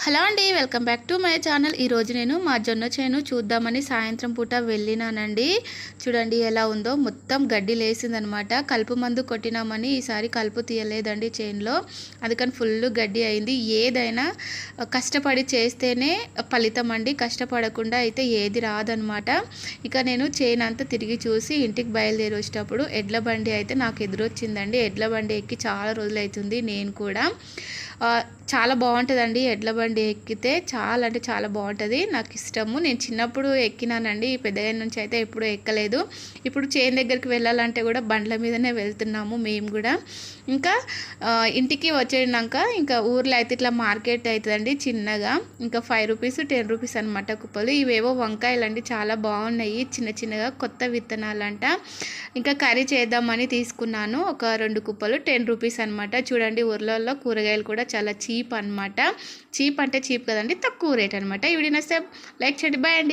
Hello అండి, welcome back to my channel. ఈరోజు నేను మా జొన్న చేను చూద్దామని సాయంత్రం పూట వెళ్ళినానండి. చూడండి ఎలా ఉందో, మొత్తం గడ్డి లేసిందనమాట. కలుపు మందు కొట్టినామని ఈసారి కలుపు తీయలేదండి చేనులో, అందుకని ఫుల్ గడ్డి అయింది. ఏదైనా కష్టపడి చేస్తేనే ఫలితం అండి, కష్టపడకుండా అయితే ఏది రాదనమాట. ఇక నేను చేను అంతా తిరిగి చూసి ఇంటికి బయలుదేరి వచ్చేటప్పుడు ఎడ్ల బండి అయితే నాకు ఎదురొచ్చిందండి. ఎడ్ల బండి ఎక్కి చాలా రోజులు అవుతుంది. నేను కూడా చాలా బాగుంటుందండి ఎడ్ల బండి ఎక్కితే, చాలా అంటే చాలా బాగుంటుంది. నాకు ఇష్టము. నేను చిన్నప్పుడు ఎక్కినానండి, పెద్దగా నుంచి అయితే ఎప్పుడూ ఎక్కలేదు. ఇప్పుడు చేను దగ్గరికి వెళ్ళాలంటే కూడా బండ్ల మీదనే వెళ్తున్నాము మేము కూడా. ఇంకా ఇంటికి వచ్చేనాక ఇంకా ఊర్లో అయితే ఇట్లా మార్కెట్ అవుతుందండి చిన్నగా. ఇంకా 5 రూపీస్ 10 రూపీస్ అనమాట కుప్పలు. ఇవేవో వంకాయలు అండి, చాలా బాగున్నాయి, చిన్న చిన్నగా కొత్త విత్తనాలంట. ఇంకా కర్రీ చేద్దామని తీసుకున్నాను. ఒక 2 కుప్పలు 10 రూపీస్ అనమాట. చూడండి ఊర్లలో కూరగాయలు కూడా చాలా చీప్ అనమాట. చీప్ అంటే చీప్ కదండి, తక్కువ రేట్ అనమాట. ఈ వీడియో నచ్చితే లైక్ చేయండి. బాయ్ అండి.